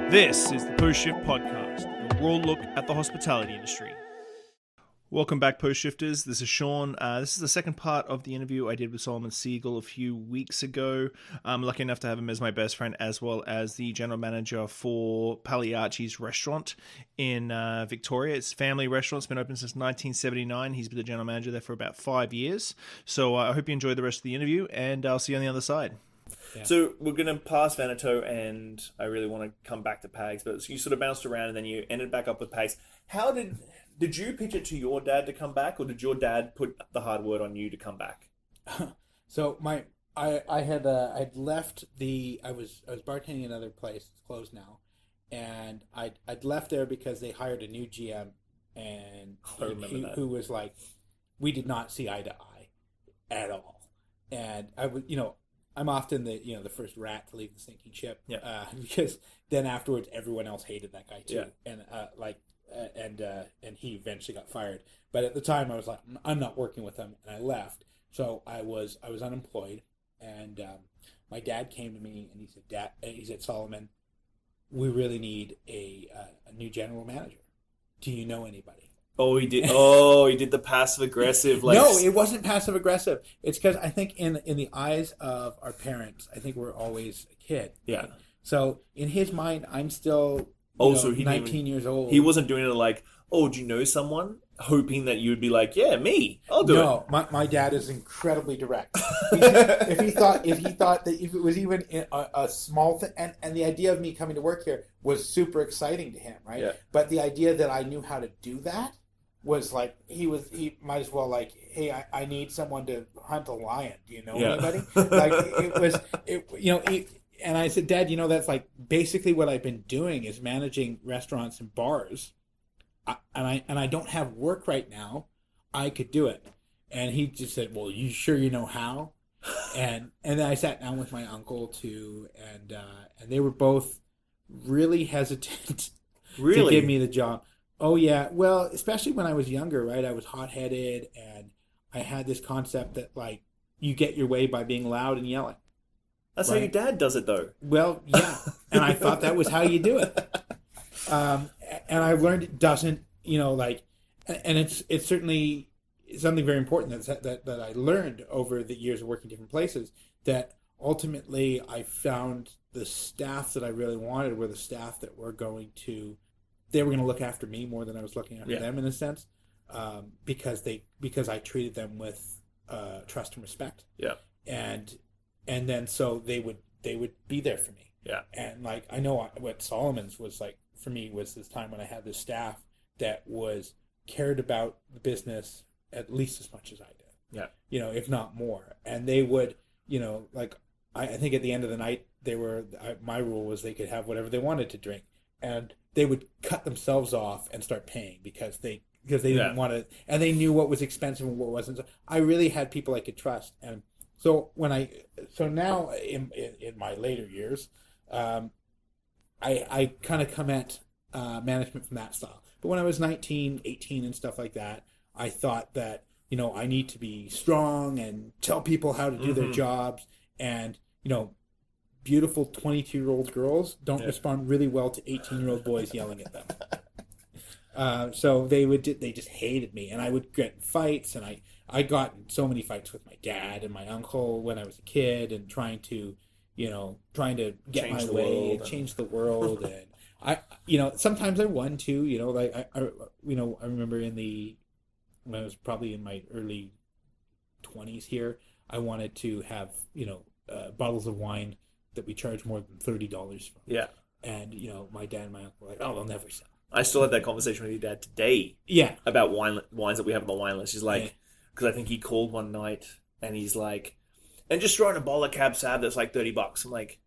This is the Post Shift Podcast, a raw look at the hospitality industry. Welcome back, Post Shifters. This is Shawn. This is the second part of the interview I did with Siegel a few weeks ago. I'm lucky enough to have him as my best friend, as well as the general manager for Pagliacci's restaurant in Victoria. It's a family restaurant. It's been open since 1979. He's been the general manager there for about 5 years. So I hope you enjoy the rest of the interview, and I'll see you on the other side. Yeah. So we're going to pass Veneto, and I really want to come back to Pags, but you sort of bounced around and then you ended back up with Pags. How did you pitch it to your dad to come back, or did your dad put the hard word on you to come back? So I'd left I was bartending in another place. It's closed now, and I'd left there because they hired a new GM, and who was like, we did not see eye to eye at all, and I would I'm often the first rat to leave the sinking ship, because then afterwards everyone else hated that guy too, and and he eventually got fired. But at the time I was like, I'm not working with him, and I left. So I was unemployed, and my dad came to me and he said, Solomon, we really need a new general manager. Do you know anybody? Oh, he did. Oh, he did the passive aggressive. No, it wasn't passive aggressive. It's because I think in the eyes of our parents, I think we're always a kid. Yeah. Right? So in his mind, I'm still 19 years old. He wasn't doing it like, oh, do you know someone? Hoping that you would be like, yeah, me. I'll do it. No, my dad is incredibly direct. If he thought that if it was even a small thing, and the idea of me coming to work here was super exciting to him, right? Yeah. But the idea that I knew how to do that was like, he might as well like, hey, I need someone to hunt a lion. Do you know anybody? Like and I said, Dad, that's like basically what I've been doing is managing restaurants and bars, and I don't have work right now. I could do it. And he just said, well, you sure you know how? And then I sat down with my uncle too, and they were both really hesitant to give me the job. Oh, yeah. Well, especially when I was younger, right? I was hot-headed, and I had this concept that, like, you get your way by being loud and yelling. That's right? How your dad does it, though. Well, yeah. And I thought that was how you do it. And I learned it doesn't, and it's certainly something very important that I learned over the years of working different places, that ultimately I found the staff that I really wanted were the staff that were going to look after me more than I was looking after them, in a sense, because I treated them with trust and respect. Yeah. And then so they would be there for me. Yeah. And like, I know what Solomon's was like for me was this time when I had this staff that cared about the business at least as much as I did. Yeah. If not more. And they would, I think at the end of the night my rule was they could have whatever they wanted to drink. And they would cut themselves off and start paying because they didn't want to, and they knew what was expensive and what wasn't. So I really had people I could trust, and so now in my later years, I kind of come at management from that style. But when I was 19, 18 and stuff like that, I thought that I need to be strong and tell people how to do their jobs, and beautiful 22-year-old girls don't respond really well to 18-year-old boys yelling at them. So they just hated me, and I would get in fights, and I got in so many fights with my dad and my uncle when I was a kid, and trying to get change my way, change the world, and I sometimes I won too. I remember when I was probably in my early 20s here, I wanted to have bottles of wine that we charge more than $30 for. Yeah. And, my dad and my uncle were like, oh, they'll never sell. I still had that conversation with your dad today. Yeah. About wines that we have on the wine list. He's like, because I think he called one night and he's like, and just throwing a bottle of Cab Sav that's like $30. I'm like,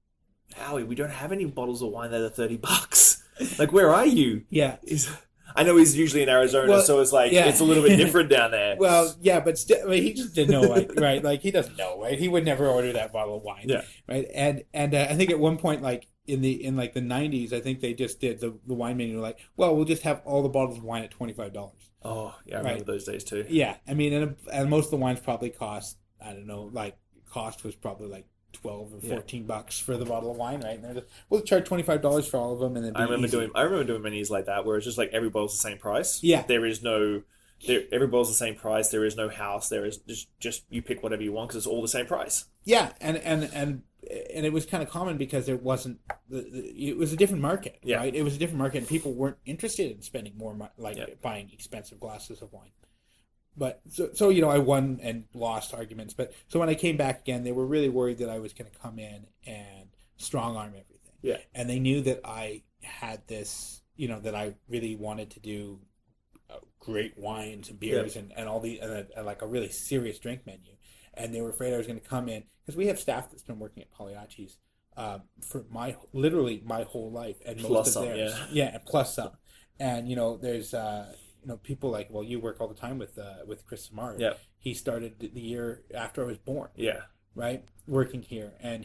Howie, we don't have any bottles of wine that are $30. Like, where are you? Yeah. I know he's usually in Arizona, so it's like, it's a little bit different down there. Well, yeah, but still, he just didn't know, right? Like, he doesn't know, right? He would never order that bottle of wine, right? And I think at one point, like in the 90s, I think they just did the wine menu, like, well, we'll just have all the bottles of wine at $25. Oh, yeah, I remember those days too. Yeah, I mean, and most of the wines probably cost, I don't know, like, cost was probably like 12 or $14 for the bottle of wine, right? And they're just, we'll charge $25 for all of them, and then I remember doing menus like that where it's just like every bottle's the same price. Yeah. Every bottle's the same price. There is no house. There is just you pick whatever you want because it's all the same price. Yeah, and it was kind of common because it wasn't it was a different market, right? It was a different market, and people weren't interested in spending more buying expensive glasses of wine. But so I won and lost arguments. But so when I came back again, they were really worried that I was going to come in and strong arm everything. Yeah, and they knew that I had this, that I really wanted to do great wines and beers and all the and like a really serious drink menu. And they were afraid I was going to come in because we have staff that's been working at Pagliacci's for literally my whole life, and plus most of some, theirs, and plus some. And there's people like, well, you work all the time with Chris Samar. Yeah, he started the year after I was born. Yeah, right, working here, and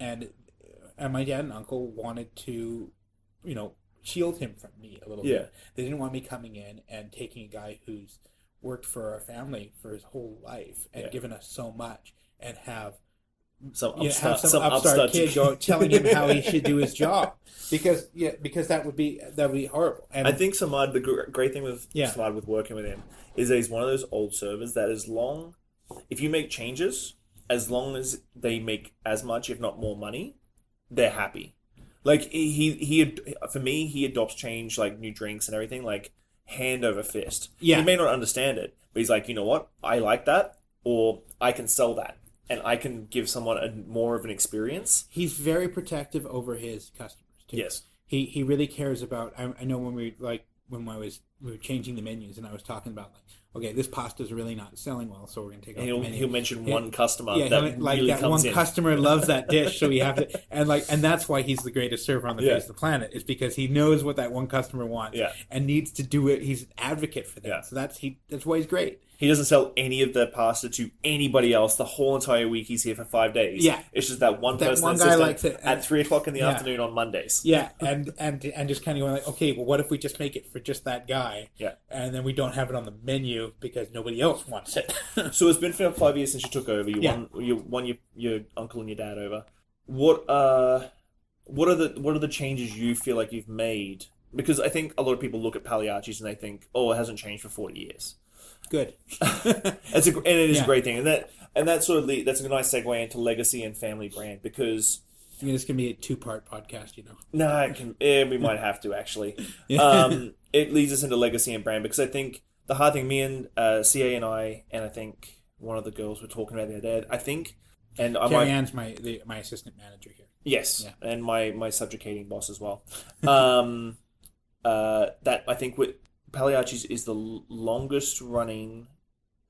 and my dad and uncle wanted to, shield him from me a little bit. They didn't want me coming in and taking a guy who's worked for our family for his whole life and given us so much, and have some upstart kid telling him how he should do his job, because that would be horrible. And I think Samad, the great thing with Samad with working with him is that he's one of those old servers that if you make changes, as long as they make as much if not more money, they're happy. Like for me, he adopts change, like new drinks and everything, like hand over fist. Yeah. He may not understand it, but he's like, you know what? I like that, or I can sell that, and I can give someone more of an experience. He's very protective over his customers too. Yes. He really cares about. I know when we were changing the menus, and I was talking about okay, this pasta's really not selling well, so we're going to take off the menu. He'll mention one customer customer loves that dish, so we have to, and that's why he's the greatest server on the face of the planet, is because he knows what that one customer wants and needs to do it. He's an advocate for that. Yeah. So that's why he's great. He doesn't sell any of the pasta to anybody else the whole entire week. He's here for 5 days. Yeah. It's just that one person guy likes it at 3:00 in the afternoon on Mondays. Yeah. And just kind of going okay, well, what if we just make it for just that guy? Yeah. And then we don't have it on the menu because nobody else wants it. So it's been 5 years since you took over. You won your uncle and your dad over. What are the changes you feel like you've made? Because I think a lot of people look at Pagliacci's and they think, oh, it hasn't changed for 40 years. Good. It is a great thing, and that's that's a nice segue into legacy and family brand, because this can be a 2-part podcast, No, it can. We might have to actually. It leads us into legacy and brand, because I think the hard thing, me and CA and I think one of the girls were talking about the other day. I think, and Carrie Ann's my assistant manager here. Yes, and my subjugating boss as well. That I think with Pagliacci's is the longest running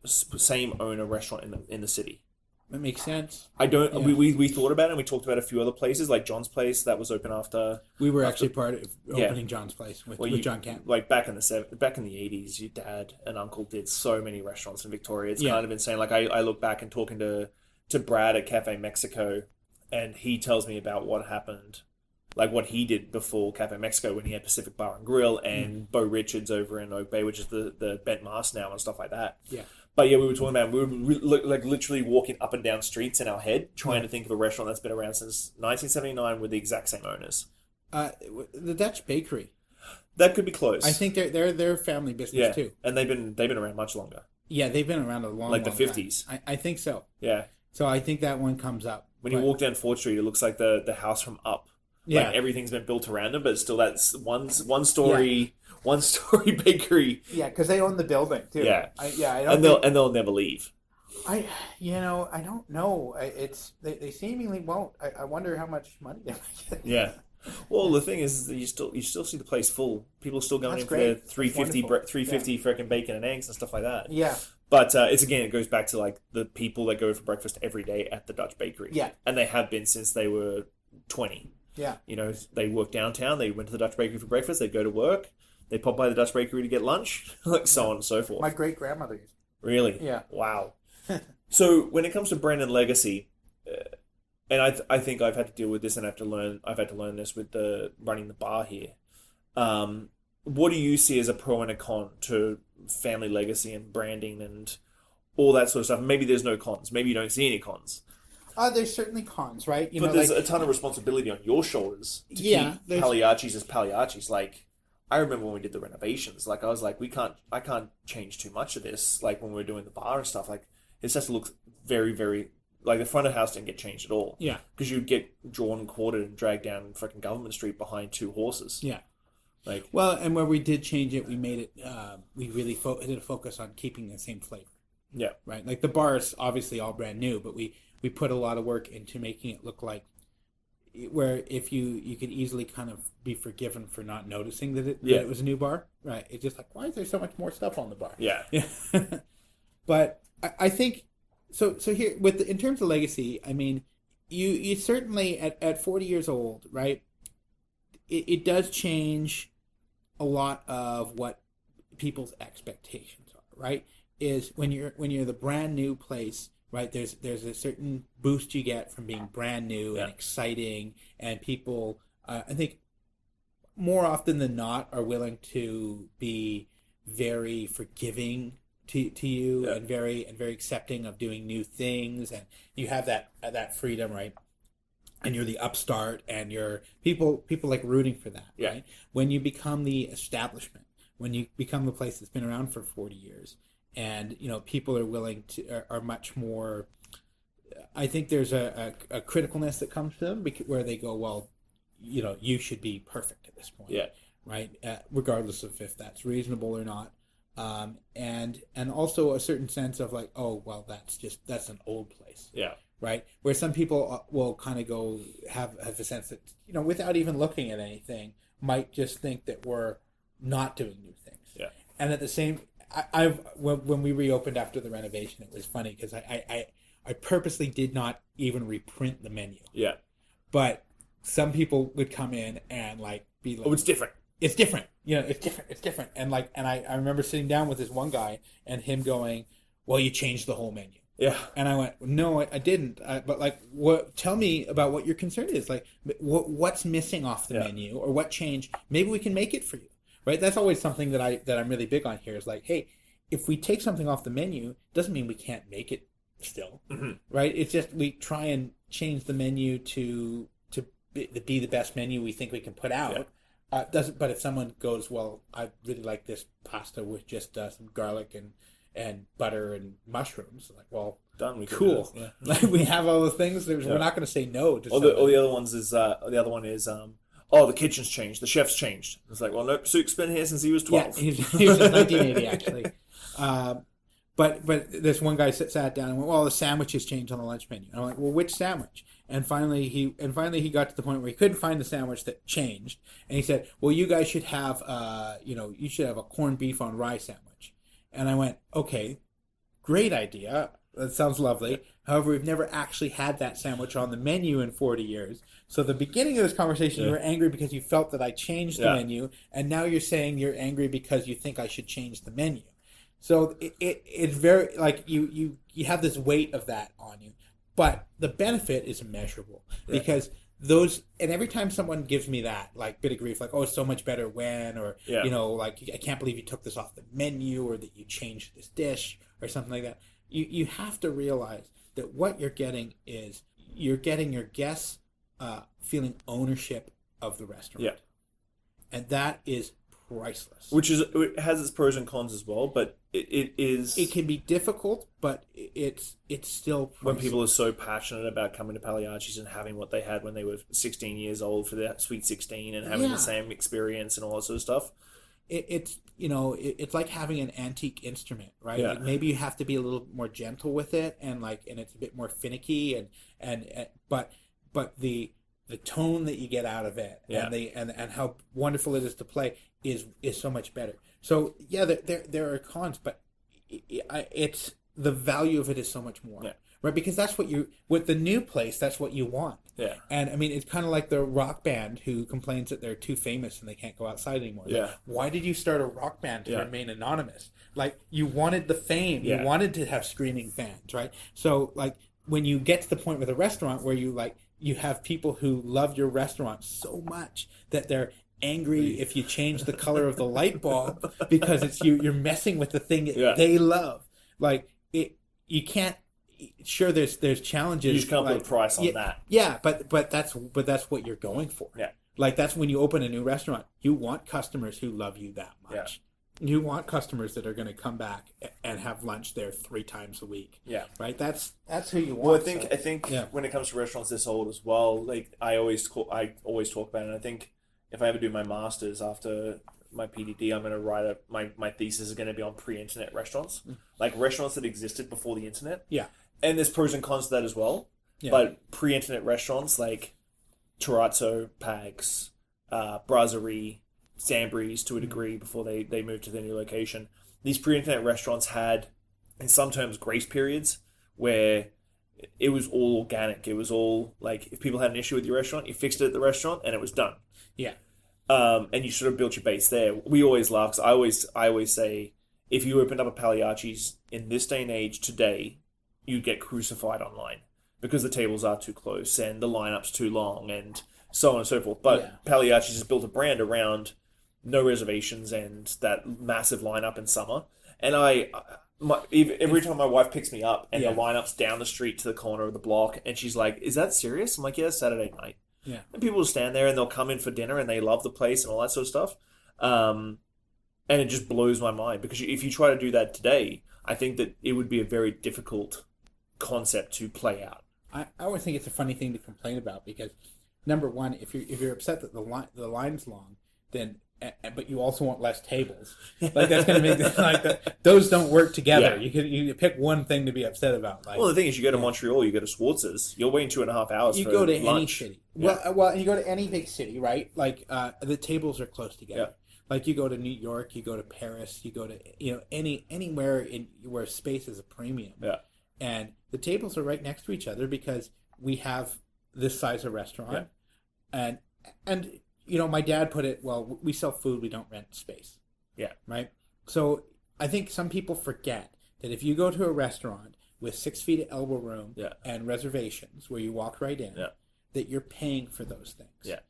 same owner restaurant in the city. That makes sense. I don't. Yeah. We thought about it, and we talked about a few other places like John's Place that was open after. We were actually part of opening John's Place with John Kent. Like back in the 80s, your dad and uncle did so many restaurants in Victoria. It's kind of insane. Like I look back and talking to Brad at Cafe Mexico, and he tells me about what happened. Like what he did before Cafe Mexico when he had Pacific Bar and Grill and Bo Richards over in Oak Bay, which is the Bent Mast now and stuff like that. Yeah. But we were talking about, we were like literally walking up and down streets in our head trying to think of a restaurant that's been around since 1979 with the exact same owners. The Dutch Bakery. That could be close. I think they're family business too. And they've been around much longer. Yeah, they've been around a long like the long 50s. Time. I think so. Yeah. So I think that one comes up. When you walk down Fort Street, it looks like the house from Up. Yeah. Like everything's been built around them, but still that's one story bakery. Yeah, because they own the building too. Yeah. And they'll never leave. I don't know. They seemingly won't. I wonder how much money they get. Yeah. Well, the thing is, you still see the place full. People are still going in for their $3.50 freaking bacon and eggs and stuff like that. Yeah. But it goes back to like the people that go for breakfast every day at the Dutch Bakery. Yeah. And they have been since they were 20. Yeah. They work downtown. They went to the Dutch Bakery for breakfast. They go to work. They pop by the Dutch Bakery to get lunch, like so on and so forth. My great grandmother used. Really? Yeah. Wow. So when it comes to brand and legacy, and I think I've had to deal with this, and I've had to learn this with running the bar here. What do you see as a pro and a con to family legacy and branding and all that sort of stuff? Maybe there's no cons. Maybe you don't see any cons. There's certainly cons, right? But there's a ton of responsibility on your shoulders to keep Pagliacci's as Pagliacci's. Like, I remember when we did the renovations, like, I was like, I can't change too much of this. Like, when we were doing the bar and stuff, like, it just looks very, very, like, the front of the house didn't get changed at all. Yeah. Because you'd get drawn and quartered and dragged down fucking Government Street behind 2 horses. Yeah. Like, well, and where we did change it, we made it, we really did a focus on keeping the same flavor. Yeah. Right? Like, the bar is obviously all brand new, but we put a lot of work into making it look like, where if you could easily kind of be forgiven for not noticing that it was a new bar, right? It's just like, why is there so much more stuff on the bar? Yeah. But I think, so here, in terms of legacy, I mean, you certainly, at 40 years old, right, it does change a lot of what people's expectations are, right? Is when you're the brand new place, right? There's a certain boost you get from being brand new and exciting, and people, I think, more often than not, are willing to be very forgiving to you and very accepting of doing new things, and you have that freedom, right? And you're the upstart, and you're people like rooting for that, right? When you become the establishment, when you become the place that's been around for 40 years, and people are willing to are much more. I think there's a criticalness that comes to them where they go, well, you should be perfect at this point, right? Regardless of if that's reasonable or not, and also a certain sense of like, oh well, that's an old place, right? Where some people will kind of go have a sense that without even looking at anything, might just think that we're not doing new things, and at the same. When we reopened after the renovation, it was funny because I purposely did not even reprint the menu. Yeah. But some people would come in and be like, "Oh, it's different. It's different. It's different." And I remember sitting down with this one guy and him going, "Well, you changed the whole menu." Yeah. And I went, "No, I didn't. But what? Tell me about what your concern is. Like, what's missing off the menu, or what change? Maybe we can make it for you." Right, that's always something that I'm really big on here. Is like, hey, if we take something off the menu, doesn't mean we can't make it still, right? It's just we try and change the menu to be the best menu we think we can put out. But if someone goes, well, I really like this pasta with just some garlic and butter and mushrooms, like, well, done. Cool. Like, we have all the things. We're not going to say no to. The other ones is the other one is. Oh, the kitchen's changed. The chef's changed. It's like, well, no, Sook's been here since he was 12. Yeah, he was in 1980, actually. But this one guy sat down and went, well, the sandwiches changed on the lunch menu. And I'm like, well, which sandwich? And finally he got to the point where he couldn't find the sandwich that changed. And he said, well, you guys should have, you should have a corned beef on rye sandwich. And I went, okay, great idea. That sounds lovely. However, we've never actually had that sandwich on the menu in 40 years. So the beginning of this conversation, you were angry because you felt that I changed the menu, and now you're saying you're angry because you think I should change the menu. So it's very, you have this weight of that on you. But the benefit is immeasurable because and every time someone gives me that, bit of grief, oh, it's so much better when, or, I can't believe you took this off the menu, or that you changed this dish, or something like that. You have to realize that what you're getting is you're getting your guests feeling ownership of the restaurant. Yeah. And that is priceless. It has its pros and cons as well, but it can be difficult, but it's still priceless. When people are so passionate about coming to Pagliacci's and having what they had when they were 16 years old for their Sweet 16 and having the same experience and all that sort of stuff. It's like having an antique instrument, right? Yeah. Maybe you have to be a little more gentle with it, and it's a bit more finicky, but the tone that you get out of it, and how wonderful it is to play is so much better. So there are cons, but it's the value of it is so much more. Yeah. Right, because that's with the new place, that's what you want. Yeah. And I mean, it's kind of like the rock band who complains that they're too famous and they can't go outside anymore. Yeah. Like, why did you start a rock band to remain anonymous? You wanted the fame. You wanted to have screaming fans, right? So when you get to the point with a restaurant where you have people who love your restaurant so much that they're angry if you change the color of the light bulb because it's you're messing with the thing that they love. You can't. sure, there's challenges. You just can't put a price on that. Yeah, but that's what you're going for. Yeah. Like, that's when you open a new restaurant. You want customers who love you that much. Yeah. You want customers that are going to come back and have lunch there 3 times a week. Yeah. Right? That's who you want. Well, I think when it comes to restaurants this old as well, like I always talk about it. And I think if I ever do my masters after my PDD, I'm going to write my thesis is going to be on pre-internet restaurants, like restaurants that existed before the internet. Yeah. And there's pros and cons to that as well. Yeah. But pre-internet restaurants like Terrazzo, Pags, Brasserie, Sambries to a degree before they moved to their new location. These pre-internet restaurants had, in some terms, grace periods where it was all organic. It was all like, if people had an issue with your restaurant, you fixed it at the restaurant and it was done. Yeah. And you sort of built your base there. We always laugh, because I always say, if you opened up a Pagliacci's in this day and age today, you'd get crucified online because the tables are too close and the lineup's too long and so on and so forth. But Pagliacci's has built a brand around no reservations and that massive lineup in summer. And every time my wife picks me up and the lineup's down the street to the corner of the block, and she's like, "Is that serious?" I'm like, "Yeah, it's Saturday night." Yeah. And people will stand there and they'll come in for dinner and they love the place and all that sort of stuff. And it just blows my mind, because if you try to do that today, I think that it would be a very difficult concept to play out. I always think it's a funny thing to complain about, because number one, if you're upset that the line's long, then but you also want less tables, like that's going to make those don't work together. Yeah. You pick one thing to be upset about. Like, well, the thing is, you go to Montreal, you go to Schwartz's, you're waiting 2.5 hours. You go to lunch. Any city. Well, you go to any big city, right? Like the tables are close together. Yeah. Like you go to New York, you go to Paris, you go to anywhere where space is a premium. Yeah. And the tables are right next to each other because we have this size of restaurant, and my dad put it, well, we sell food, we don't rent space. Yeah. Right? So I think some people forget that if you go to a restaurant with 6 feet of elbow room and reservations where you walk right in, that you're paying for those things. Yeah.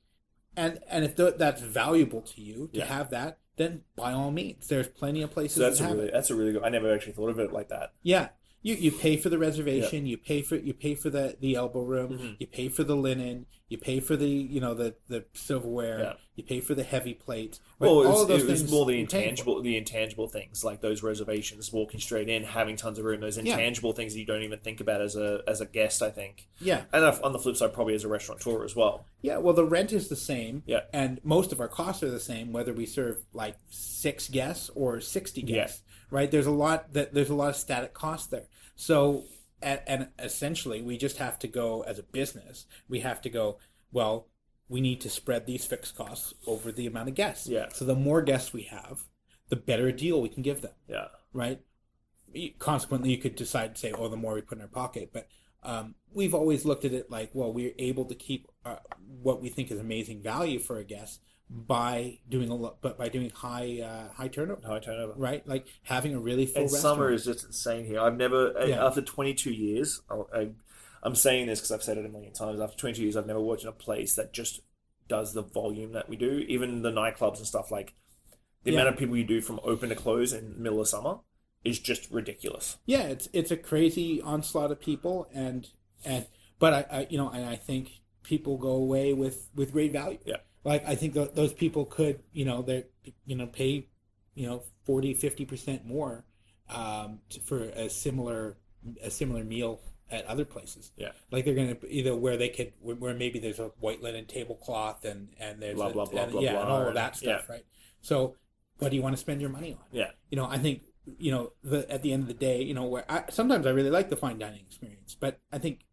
And if that's valuable to you to have that, then by all means, there's plenty of places to have it. That's a really good, I never actually thought of it like that. Yeah. You pay for the reservation, you pay for the elbow room, you pay for the linen, you pay for the silverware, you pay for the heavy plates. Well, it was more the intangible things, like those reservations, walking straight in, having tons of room, those intangible things that you don't even think about as a guest, I think. Yeah. And on the flip side, probably as a restaurateur as well. Yeah, well, the rent is the same, and most of our costs are the same, whether we serve like 6 guests or 60 guests. Right, there's a lot of static costs there. So, and essentially, we just have to go as a business. We have to go, well, we need to spread these fixed costs over the amount of guests. Yeah. So the more guests we have, the better a deal we can give them. Yeah. Right. Consequently, you could decide to say, oh, the more we put in our pocket. But we've always looked at it like, well, we're able to keep what we think is amazing value for a guest by doing high turnover, right? Like having a really full restaurant. Summer is just insane here. I've never, after 22 years, I'm saying this because I've said it a million times. After 22 years, I've never worked in a place that just does the volume that we do. Even the nightclubs and stuff, like the amount of people you do from open to close in the middle of summer is just ridiculous. Yeah, it's a crazy onslaught of people, but I think people go away with great value. Yeah. Like, I think those people could, pay, 40-50% more for a similar meal at other places. Yeah. Like, they're going to where maybe there's a white linen tablecloth and there's blah, blah, blah, and all of that stuff, right? So, what do you want to spend your money on? Yeah. I think, at the end of the day, sometimes I really like the fine dining experience, but I think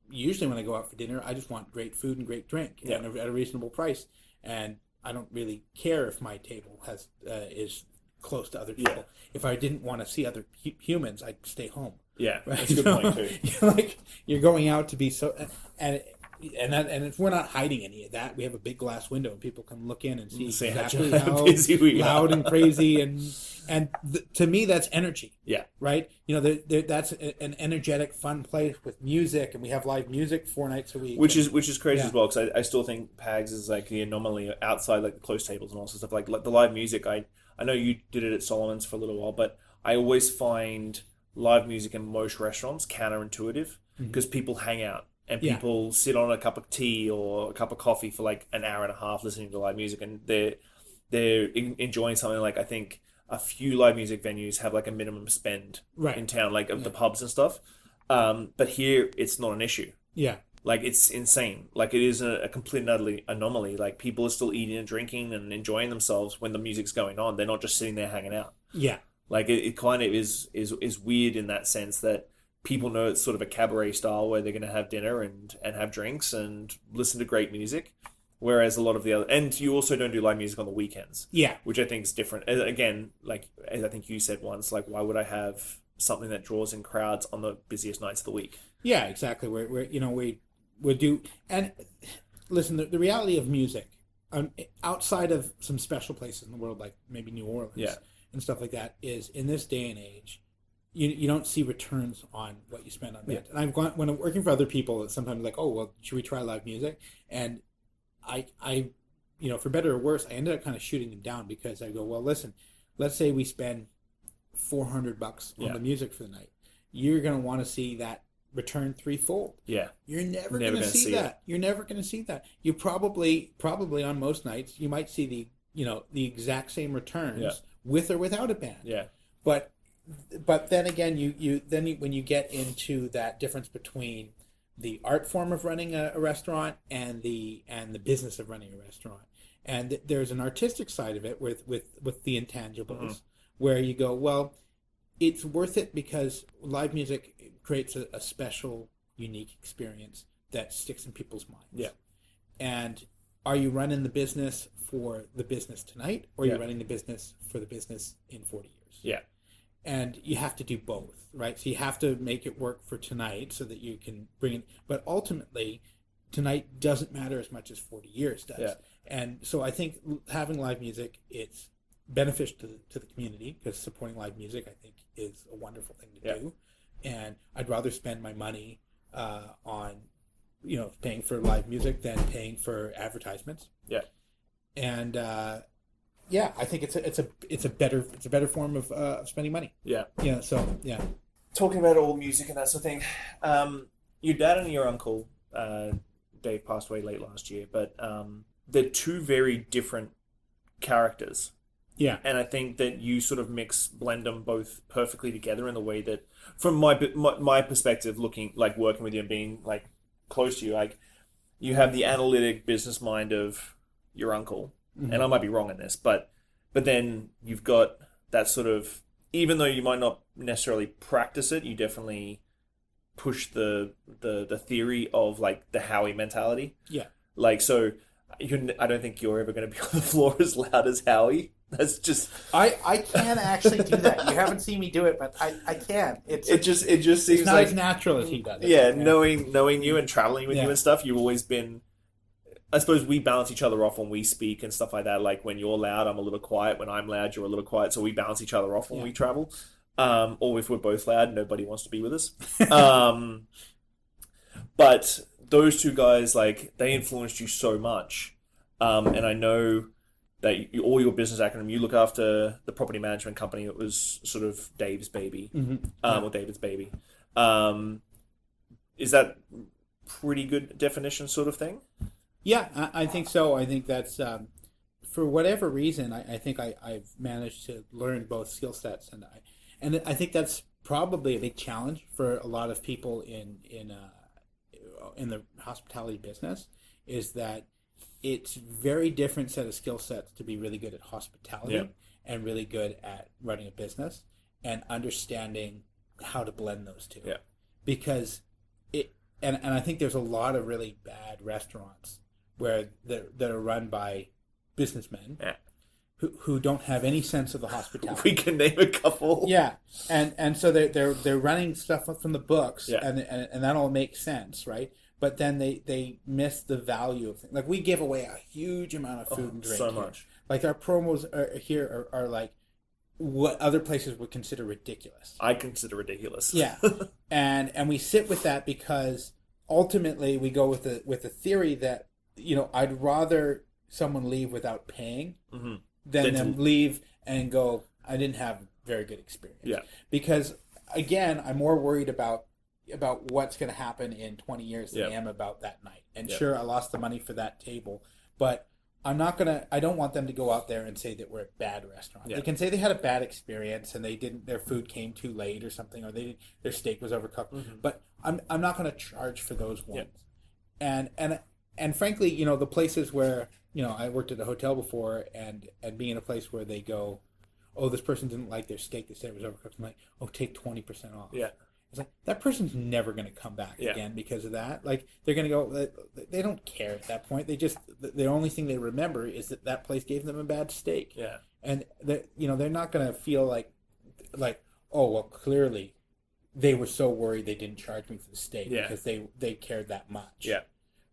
usually when I go out for dinner, I just want great food and great drink at a reasonable price. And I don't really care if my table is close to other people. Yeah. If I didn't want to see other humans, I'd stay home. Yeah, right? That's a good point too. You're going out to be so, and if we're not hiding any of that, we have a big glass window and people can look in and see exactly how busy we loud are. And crazy and to me that's energy. Yeah. Right. That's an energetic, fun place with music, and we have live music 4 nights a week. Which is crazy as well, because I still think Pags is like the anomaly outside like the closed tables and all sorts of stuff. Like the live music, I know you did it at Solomon's for a little while, but I always find live music in most restaurants counterintuitive because people hang out and people sit on a cup of tea or a cup of coffee for like an hour and a half listening to live music, and they're enjoying something. Like I think a few live music venues have like a minimum spend in town, like of the pubs and stuff. But here it's not an issue. Yeah. Like it's insane. Like it is a complete and utter anomaly. Like people are still eating and drinking and enjoying themselves when the music's going on. They're not just sitting there hanging out. Yeah. Like it kind of is weird in that sense that people know it's sort of a cabaret style where they're going to have dinner and have drinks and listen to great music. Whereas a lot of the other, and you also don't do live music on the weekends. Yeah. Which I think is different. Again, like as I think you said once, like why would I have something that draws in crowds on the busiest nights of the week? Yeah, exactly. We do, and listen, the reality of music, outside of some special places in the world, like maybe New Orleans and stuff like that, is in this day and age, you don't see returns on what you spend on bands. And I've gone, when I'm working for other people, it's sometimes like, oh, well, should we try live music? And I for better or worse, I ended up kind of shooting them down because I go, well, listen, let's say we spend $400 on the music for the night. You're going to want to see that return threefold. Yeah. You're never going to see that. You're never going to see that. You probably on most nights, you might see the exact same returns with or without a band. Yeah. But then again, when you get into that difference between the art form of running a restaurant and the business of running a restaurant, and there's an artistic side of it with the intangibles, where you go, well, it's worth it because live music creates a special, unique experience that sticks in people's minds. Yeah. And are you running the business for the business tonight, or are you running the business for the business in 40 years? Yeah. And you have to do both, right? So you have to make it work for tonight so that you can bring in, but ultimately, tonight doesn't matter as much as 40 years does. Yeah. And so I think having live music, it's beneficial to the community, because supporting live music, I think, is a wonderful thing to do. And I'd rather spend my money on, paying for live music than paying for advertisements. Yeah. And I think it's a better form of spending money. Yeah. Yeah. So yeah. Talking about all music and that sort of thing, your dad and your uncle, Dave, passed away late last year, but they're two very different characters. Yeah. And I think that you sort of blend them both perfectly together in the way that, from my perspective, working with you and being like close to you, like you have the analytic business mind of your uncle, and I might be wrong in this, but then you've got that sort of, even though you might not necessarily practice it, you definitely push the theory of like the Howie mentality. Yeah. Like, so I don't think you're ever going to be on the floor as loud as Howie. That's just I can actually do that. You haven't seen me do it, but I can. It just seems it's not like, as natural as he does it. Yeah, knowing you and traveling with you and stuff, you've always been. I suppose we balance each other off when we speak and stuff like that. Like when you're loud, I'm a little quiet. When I'm loud, you're a little quiet. So we balance each other off when we travel. Or if we're both loud, nobody wants to be with us. But those two guys, like, they influenced you so much. And I know that all your business acumen, you look after the property management company. It was sort of Dave's baby, or David's baby. Is that pretty good definition sort of thing? Yeah, I think so. I think that's, for whatever reason, I think I've managed to learn both skill sets, and I think that's probably a big challenge for a lot of people in the hospitality business, is that it's very different set of skill sets to be really good at hospitality and really good at running a business and understanding how to blend those two. Yeah. Because and I think there's a lot of really bad restaurants where that are run by businessmen who don't have any sense of the hospitality. We can name a couple. Yeah, and so they're running stuff from the books, and that all makes sense, right? But then they miss the value of things. Like, we give away a huge amount of food and drink. So here. much. Like, our promos are like what other places would consider ridiculous. I consider ridiculous. Yeah, and we sit with that because ultimately we go with the theory that, I'd rather someone leave without paying than them leave and go, I didn't have a very good experience. Yeah. Because again, I'm more worried about what's going to happen in 20 years than I am about that night. And sure, I lost the money for that table, but I don't want them to go out there and say that we're a bad restaurant. They can say they had a bad experience and their food came too late or something, or their steak was overcooked. But I'm not going to charge for those ones. And frankly, the places where, I worked at a hotel before, and being in a place where they go, oh, this person didn't like their steak, they said it was overcooked. I'm like, oh, take 20% off. Yeah. It's like, that person's never going to come back again because of that. Like, they're going to go, they don't care at that point. They just, the only thing they remember is that place gave them a bad steak. Yeah. And, they're not going to feel like, oh, well, clearly they were so worried they didn't charge me for the steak because they cared that much. Yeah.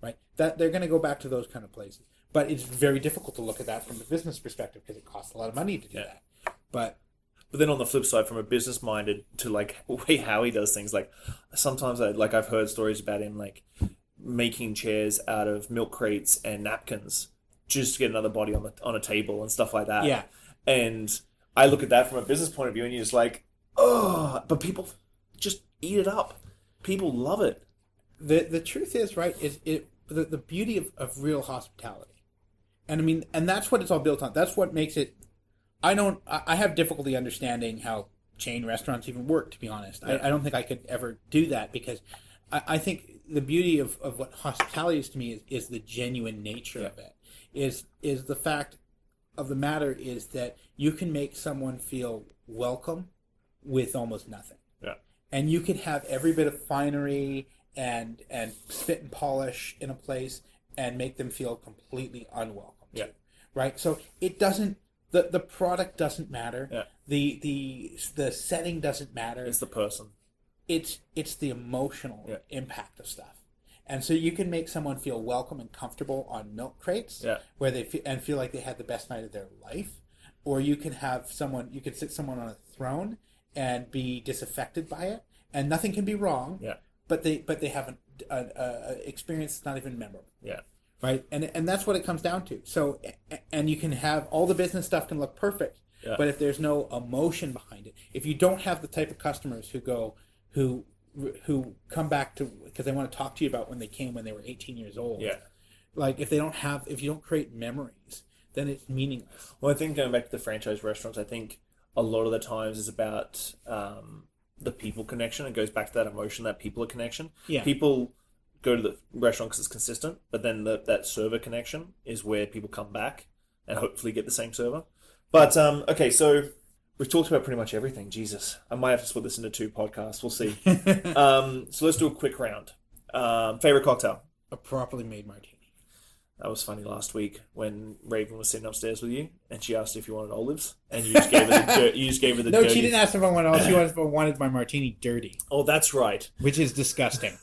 Right? That they're going to go back to those kind of places. But it's very difficult to look at that from a business perspective because it costs a lot of money to do that. But then on the flip side, from a business minded to way how he does things, sometimes I've heard stories about him making chairs out of milk crates and napkins just to get another body on a table and stuff like that. Yeah. And I look at that from a business point of view, and you're just like, oh, but people just eat it up. People love it. The truth is, right, the beauty of real hospitality. And that's what it's all built on. That's what makes it. I have difficulty understanding how chain restaurants even work, to be honest. Yeah. I don't think I could ever do that because I think the beauty of what hospitality is to me is the genuine nature of it. Is the fact of the matter is that you can make someone feel welcome with almost nothing. Yeah. And you can have every bit of finery and spit and polish in a place and make them feel completely unwelcome. Yeah. Right? So it doesn't. The product doesn't matter. Yeah. The setting doesn't matter. It's the person. It's the emotional impact of stuff. And so you can make someone feel welcome and comfortable on milk crates where they feel like they had the best night of their life, or you can sit someone on a throne and be disaffected by it, and nothing can be wrong. Yeah. But they have an experience that's not even memorable. Yeah. Right, and that's what it comes down to. So, and you can have all the business stuff can look perfect, but if there's no emotion behind it, if you don't have the type of customers who come back to because they want to talk to you about when they came when they were 18 years old, if you don't create memories, then it's meaningless. Well, I think going back to the franchise restaurants, I think a lot of the times is about the people connection. It goes back to that emotion, that people connection. Yeah, people go to the restaurant because it's consistent, but then that server connection is where people come back and hopefully get the same server. But, okay, so we've talked about pretty much everything. Jesus. I might have to split this into 2 podcasts. We'll see. So let's do a quick round. Favorite cocktail? A properly made martini. That was funny last week when Raven was sitting upstairs with you and she asked if you wanted olives and you just gave her the No, she didn't ask if I wanted olives. She wanted my martini dirty. Oh, that's right. Which is disgusting.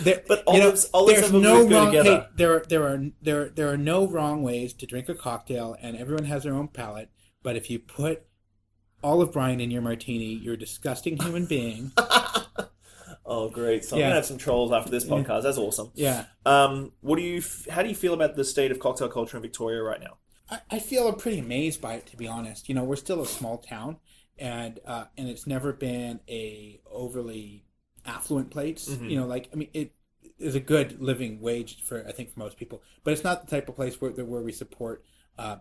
But olives have no wrong. Hey, there are no wrong ways to drink a cocktail, and everyone has their own palate. But if you put olive brine in your martini, you're a disgusting human being. Oh, great! So I'm gonna have some trolls after this podcast. That's awesome. Yeah. How do you feel about the state of cocktail culture in Victoria right now? I feel pretty amazed by it, to be honest. We're still a small town, and it's never been a overly affluent place. Mm-hmm. It is a good living wage for most people, but it's not the type of place where we support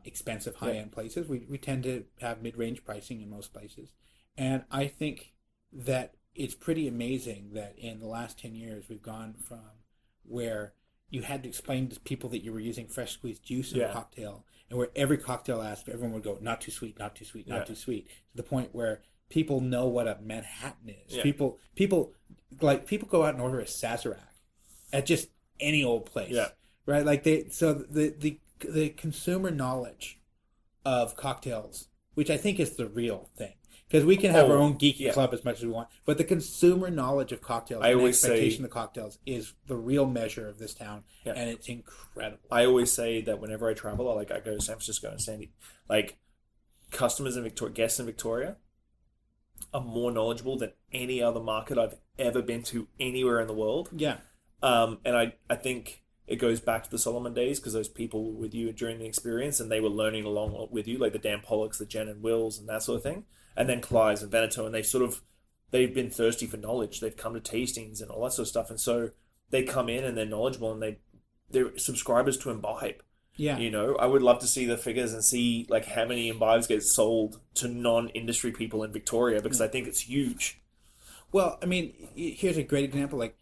expensive high-end places. We tend to have mid-range pricing in most places, and I think that it's pretty amazing that in the last 10 years we've gone from where you had to explain to people that you were using fresh squeezed juice in a cocktail, and where every cocktail asked, everyone would go, not too sweet, not too sweet, not too sweet, to the point where people know what a Manhattan is. Yeah. People go out and order a Sazerac at just any old place. Yeah. Right? The consumer knowledge of cocktails, which I think is the real thing. Because we can have our own geeky club as much as we want, but the consumer knowledge of cocktails and expectation of cocktails is the real measure of this town, and it's incredible. I always say that whenever I travel, I go to San Francisco and Sandy, customers in Victoria, guests in Victoria, are more knowledgeable than any other market I've ever been to anywhere in the world. Yeah. And I think it goes back to the Solomon days because those people were with you during the experience and they were learning along with you, like the Dan Pollocks, the Jen and Wills and that sort of thing. And then Clives and Veneto, and they've been thirsty for knowledge. They've come to tastings and all that sort of stuff, and so they come in and they're knowledgeable and they're subscribers to Imbibe. Yeah. You know, I would love to see the figures and see like how many Imbibes get sold to non-industry people in Victoria, because I think it's huge. Well, I mean, here's a great example. Like,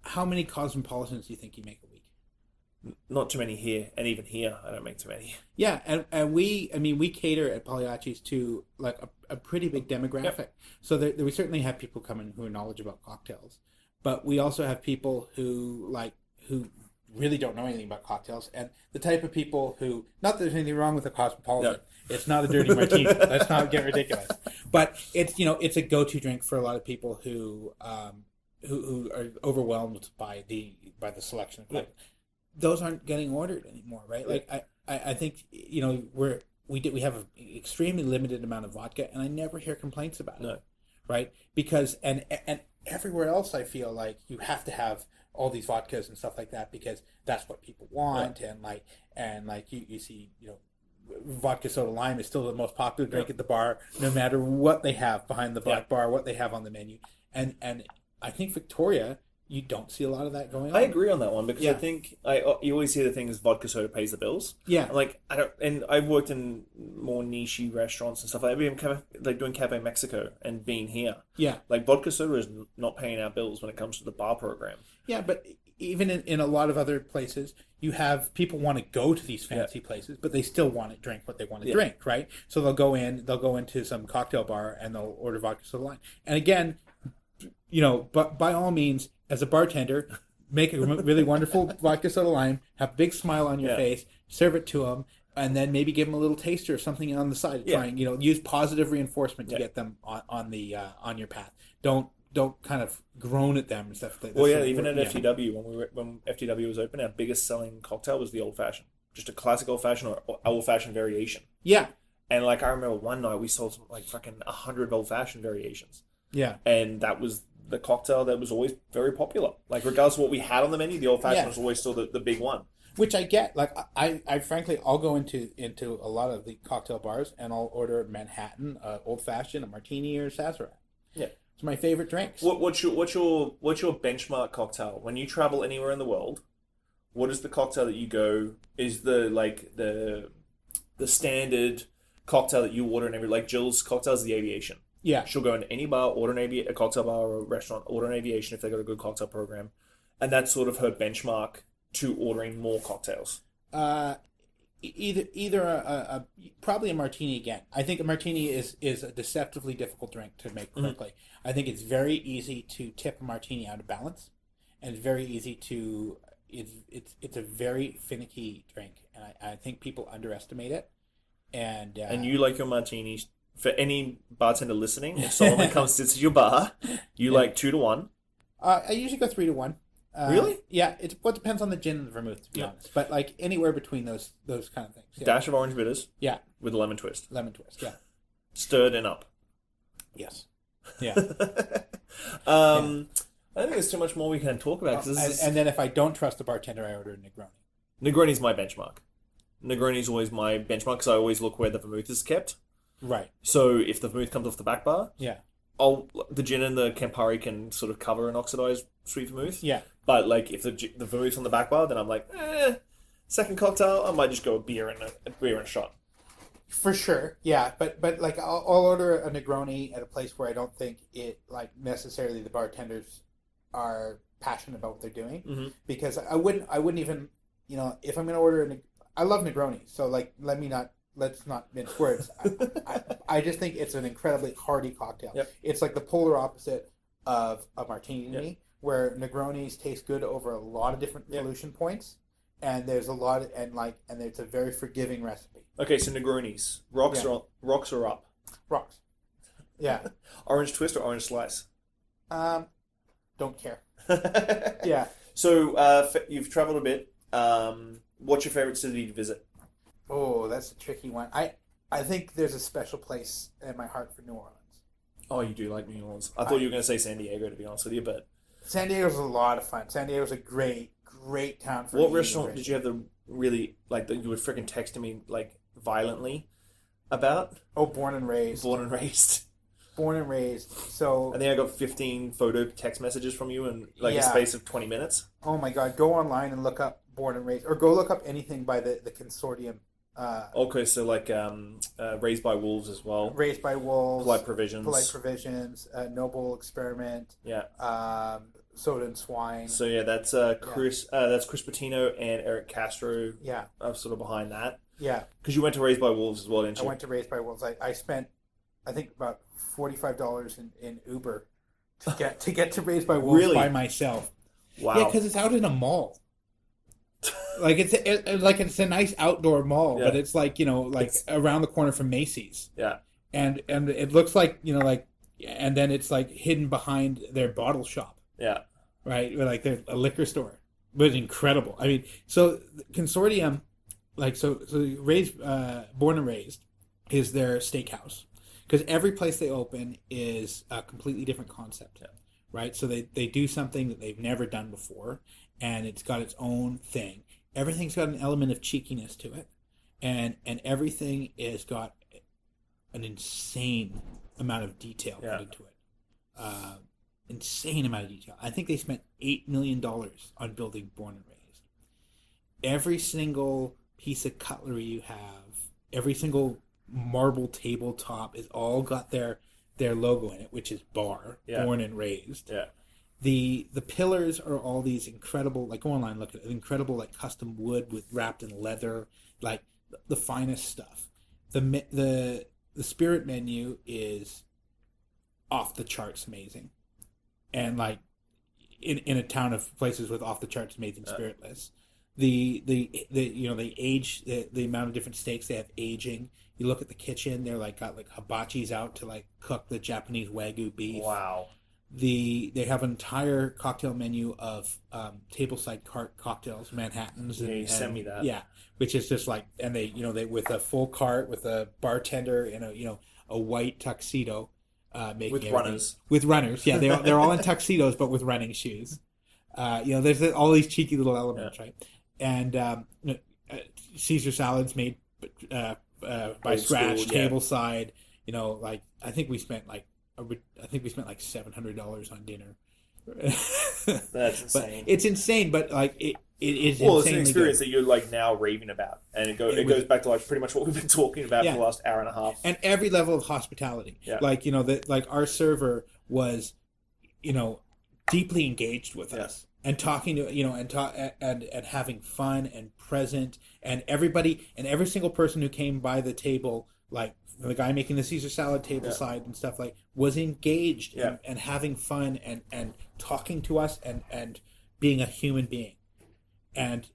how many Cosmopolitans do you think you make a week? Not too many here, and even here, I don't make too many. Yeah, and we cater at Pagliacci's to like a pretty big demographic. Yep. So we certainly have people coming who are knowledgeable about cocktails, but we also have people who really don't know anything about cocktails, and the type of people who, not that there's anything wrong with a Cosmopolitan. No. It's not a dirty martini. Let's not get ridiculous. But it's a go-to drink for a lot of people who are overwhelmed by the selection of cocktails. Those aren't getting ordered anymore, right? Like I think we have an extremely limited amount of vodka, and I never hear complaints about it, right? Because and everywhere else, I feel like you have to have all these vodkas and stuff like that because that's what people want, and you see, vodka soda lime is still the most popular drink at the bar, no matter what they have behind the back bar, what they have on the menu, and I think Victoria, you don't see a lot of that going on. I agree on that one because I think you always hear the thing is vodka soda pays the bills. Yeah. Like I've worked in more niche restaurants and stuff like that. Like doing Cafe Mexico and being here. Yeah. Like vodka soda is not paying our bills when it comes to the bar program. Yeah, but even in a lot of other places, you have people want to go to these fancy places, but they still want to drink what they want to drink, right? So they'll go into some cocktail bar and they'll order vodka soda lime. And again, but by all means, as a bartender, make a really wonderful vodka soda lime, have a big smile on your face, serve it to them, and then maybe give them a little taster of something on the side. Try and use positive reinforcement to get them on your path. Don't kind of groan at them and stuff like that. Well, even at FTW, when FTW was open, our biggest selling cocktail was the old fashioned, just a classic old fashioned or old fashioned variation. Yeah, and like I remember one night we sold like fucking 100 old fashioned variations. Yeah, and that was the cocktail that was always very popular. Like regardless of what we had on the menu, the old fashioned was always still the big one. Which I get. Like I frankly, I'll go into a lot of the cocktail bars and I'll order Manhattan, old fashioned, a martini, or Sazerac. Yeah, it's my favorite drinks. What's your benchmark cocktail when you travel anywhere in the world? What is the cocktail that you go is the standard cocktail that you order in every, like Jill's cocktail is the Aviation. Yeah. She'll go into any bar, order a cocktail bar or a restaurant, order an Aviation if they've got a good cocktail program. And that's sort of her benchmark to ordering more cocktails. Either probably a martini again. I think a martini is a deceptively difficult drink to make correctly. I think it's very easy to tip a martini out of balance, and it's very easy to it's a very finicky drink, and I think people underestimate it. And you like your martinis. For any bartender listening, if Solomon comes sits at your bar, you like 2 to 1. I usually go 3 to 1. Really? Yeah, it depends on the gin and the vermouth, to be honest. But like anywhere between those kind of things. Yeah. Dash of orange bitters. Yeah. With a lemon twist. Lemon twist. Yeah. Stirred and up. Yes. Yeah. I don't think there's too much more we can talk about. And then if I don't trust the bartender, I order a Negroni. Negroni's my benchmark. Negroni's always my benchmark because I always look where the vermouth is kept. Right. So if the vermouth comes off the back bar, the gin and the Campari can sort of cover an oxidized sweet vermouth. Yeah. But like if the vermouth's on the back bar, then I'm like, second cocktail, I might just go a beer and a shot. For sure, yeah. But like I'll order a Negroni at a place where I don't think it like necessarily the bartenders are passionate about what they're doing, because I wouldn't even, if I'm going to order I love Negroni, so like let's not mince words. I just think it's an incredibly hearty cocktail. Yep. It's like the polar opposite of a martini to me, where Negronis taste good over a lot of different dilution points, and there's a lot and it's a very forgiving recipe. Okay, so Negronis, rocks or up? Rocks. Yeah. Orange twist or orange slice? Don't care. Yeah. So you've traveled a bit. What's your favorite city to visit? Oh, that's a tricky one. I think there's a special place in my heart for New Orleans. Oh, you do like New Orleans. I thought you were going to say San Diego, to be honest with you, but... San Diego's a lot of fun. San Diego's a great town for What restaurant did you have the really, that you would freaking text me, violently about? Oh, Born and Raised. Born and Raised. born and raised. So I think I got 15 photo text messages from you in like a Yeah. space of 20 minutes. oh my God, go online and look up born and raised, or go look up anything by the consortium. Okay, so like Raised by Wolves as well. Raised by Wolves, Polite Provisions. Polite Provisions, Noble Experiment, Yeah. Soda and Swine. So yeah, that's Chris Patino and Eric Castro. Yeah, Sort of behind that. yeah. Because you went to Raised by Wolves as well, didn't I you? went to Raised by Wolves. I spent, I think, about $45 in Uber to get to Raised by Wolves Really? by myself. Wow. Yeah, because it's out in a mall. Like it's a nice outdoor mall, Yeah. but it's like around the corner from Macy's, Yeah. and it looks like and then it's like hidden behind their bottle shop, Yeah. right? Or like a liquor store. It was incredible. I mean, so consortium, so raised, born and raised, is their steakhouse, because every place they open is a completely different concept, Yeah. right? So they do something that they've never done before, and it's got its own thing. Everything's got an element of cheekiness to it, and everything is got an insane amount of detail Yeah. put into it. Insane amount of detail. I think they spent $8 million on building Born and Raised. Every single piece of cutlery you have, every single marble tabletop is all got their logo in it, which is bar, Yeah. Born and Raised. Yeah. The pillars are all these incredible, like, go online, look at it, incredible, like, custom wood wrapped in leather, like the finest stuff. The spirit menu is off the charts amazing, and like in a town of places with off the charts amazing spirit lists. They age the amount of different steaks they have aging. You look at the kitchen; they're got hibachis out to like cook the Japanese Wagyu beef. Wow. They have an entire cocktail menu of tableside cart cocktails, Manhattans. Yeah, you sent me that. Yeah, which is just like, and they with a full cart with a bartender in a white tuxedo, making With everything. runners. With runners, yeah, they're all in tuxedos but with running shoes. There's all these cheeky little elements, right? And Caesar salads made by Old scratch, school, yeah. tableside. I think we spent like $700 on dinner. That's insane. But it's insane, but like it is. Well, it's an insanely experience good. that you're like now raving about, and it goes back to like pretty much what we've been talking about Yeah. for the last hour and a half. And every level of hospitality. Yeah. Like our server was, deeply engaged with Yeah. us and talking to and having fun and present, and everybody and every single person who came by the table, like the guy making the Caesar salad table side and stuff, like, was engaged Yeah. and having fun and talking to us and being a human being, and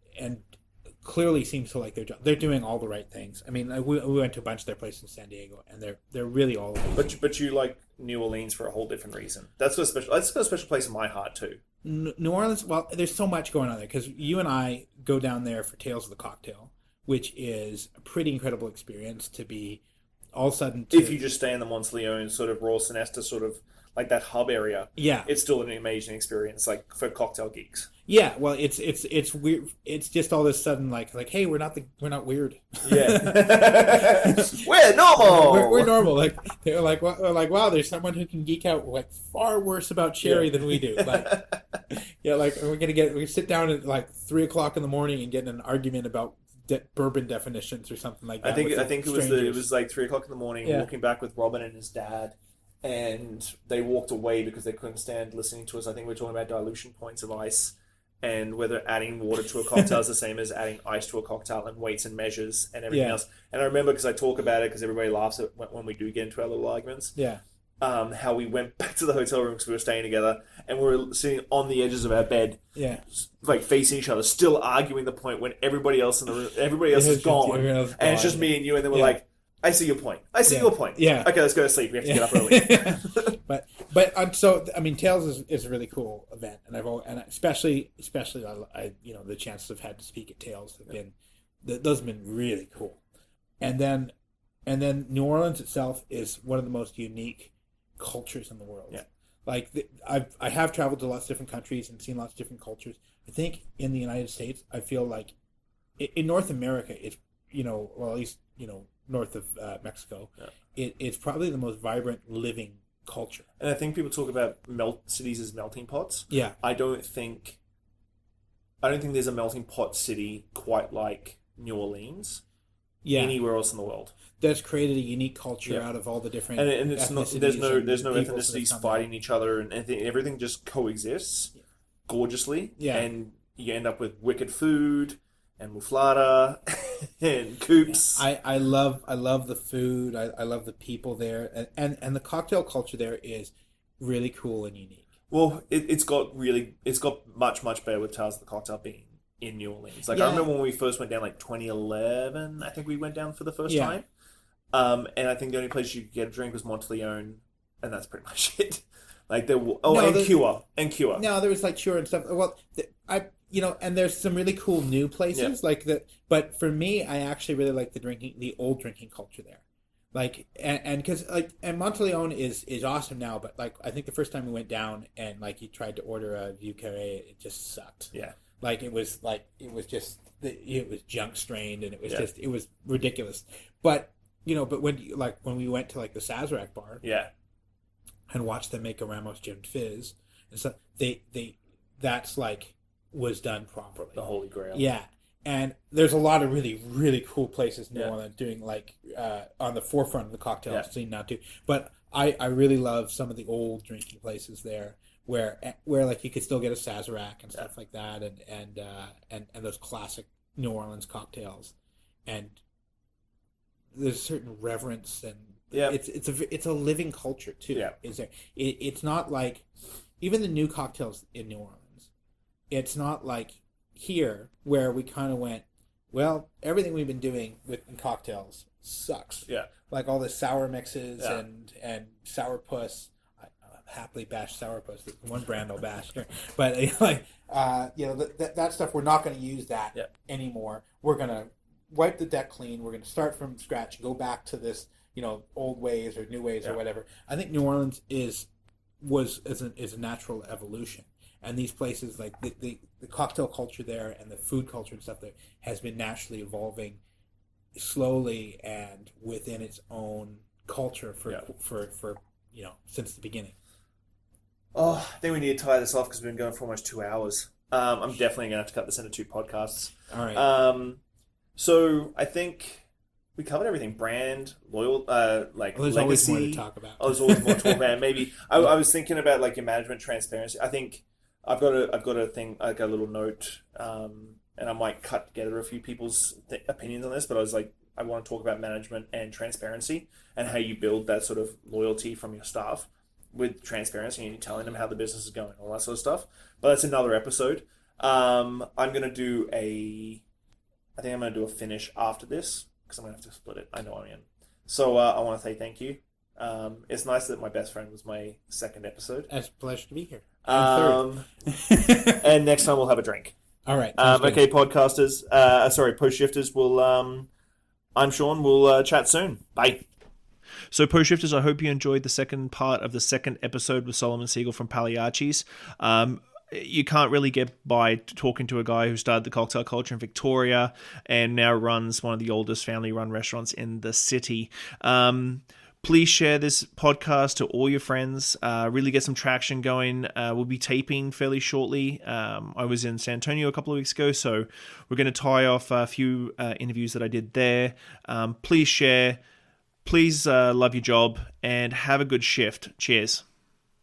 clearly seems to like their job. They're doing all the right things. I mean, we went to a bunch of their places in San Diego, and they're really all right. But you like New Orleans for a whole different reason. That's got a special place in my heart too. New Orleans, well, there's so much going on there, because you and I go down there for Tales of the Cocktail, which is a pretty incredible experience to be all of a sudden. If you just stay in the Mont Leone, sort of Royal Sonesta, sort of like that hub area, Yeah. it's still an amazing experience, like for cocktail geeks. Yeah, well, it's weird. It's just all of a sudden like, hey, we're not weird. Yeah, we're normal. We're normal. Like they're like, wow, there's someone who can geek out like far worse about sherry than we do. Like, yeah, like we sit down at like 3:00 in the morning and get in an argument about bourbon definitions or something like that. I think it was like 3:00 in the morning, Yeah. walking back with Robin and his dad, and they walked away because they couldn't stand listening to us. I think we were talking about dilution points of ice, and whether adding water to a cocktail is the same as adding ice to a cocktail, and weights and measures and everything Yeah. else. And I remember, because I talk about it because everybody laughs at when we do get into our little arguments, Yeah. how we went back to the hotel room because we were staying together, and we were sitting on the edges of our bed, Yeah. like facing each other, still arguing the point when everybody else in the room, everybody else is gone, Everyone else is and it's gone. just me and you, and then we're Yeah. like, I see your point. I see Yeah. your point. Yeah. Okay, let's go to sleep. We have to get up early. But so I mean, Tales is a really cool event, and especially I the chances I've had to speak at Tales have been those have been really cool, and then New Orleans itself is one of the most unique cultures in the world. Yeah. Like I have traveled to lots of different countries and seen lots of different cultures. I think in the United States, I feel like in North America, it's well, at least north of Mexico, it's probably the most vibrant living culture. And I think people talk about cities as melting pots. Yeah. I don't think there's a melting pot city quite like New Orleans anywhere else in the world. That's created a unique culture out of all the different and it's not there's no ethnicities fighting each other, and everything just coexists gorgeously. Yeah. And you end up with wicked food and muflada and coops. I love the food. I love the people there, and the cocktail culture there is really cool and unique. Well, it's got much better with Tales of the Cocktail being in New Orleans. Like I remember when we first went down, like 2011, I think we went down for the first time. And I think the only place you could get a drink was Monteleone, and that's pretty much it. Like Cure. No, there was like Cure and stuff. Well, and there's some really cool new places like that. But for me, I actually really like the old drinking culture there. Like and because and Monteleone is awesome now, but like I think the first time we went down and like you tried to order a Vieux Carré, it just sucked. Yeah. It was junk strained, and it was just it was ridiculous. But when we went to like the Sazerac bar, and watched them make a Ramos Gin Fizz, and so that's like was done properly. The Holy Grail. Yeah. And there's a lot of really, really cool places in New Orleans doing like on the forefront of the cocktail scene now too. But I really love some of the old drinking places there where like you could still get a Sazerac and stuff like that, and those classic New Orleans cocktails, and there's a certain reverence, and it's a living culture too. Yeah. Is there? It's not like even the new cocktails in New Orleans. It's not like here where we kind of went, well, everything we've been doing in cocktails sucks. Yeah. Like all the sour mixes and sourpuss. I happily bash sourpuss. One brand I'll bash. But that stuff, we're not going to use that anymore. We're going to wipe the deck clean. We're going to start from scratch, go back to this, old ways or new ways or whatever. I think New Orleans is a natural evolution. And these places, like the cocktail culture there and the food culture and stuff there, has been naturally evolving slowly and within its own culture for since the beginning. Oh, I think we need to tie this off because we've been going for almost 2 hours. I'm definitely going to have to cut this into 2 podcasts. All right. So I think we covered everything: brand, loyal, there's legacy. Always more to talk about. There's always more to talk about. Maybe I was thinking about like your management transparency. I think. I've got a thing, like a little note, and I might cut together a few people's opinions on this, but I was like, I want to talk about management and transparency and how you build that sort of loyalty from your staff with transparency and you telling them how the business is going, all that sort of stuff. But that's another episode. I'm going to do a finish after this because I'm going to have to split it. I know I am. So I want to say thank you. It's nice that my best friend was my second episode. It's a pleasure to be here. And next time we'll have a drink. All right. Okay, podcasters. Post shifters. I'm Shawn. We'll chat soon. Bye. So, post shifters, I hope you enjoyed the second part of the second episode with Solomon Siegel from Pagliacci's. You can't really get by talking to a guy who started the cocktail culture in Victoria and now runs one of the oldest family-run restaurants in the city. Please share this podcast to all your friends. Really get some traction going. We'll be taping fairly shortly. I was in San Antonio a couple of weeks ago, so we're going to tie off a few interviews that I did there. Please share. Please love your job and have a good shift. Cheers.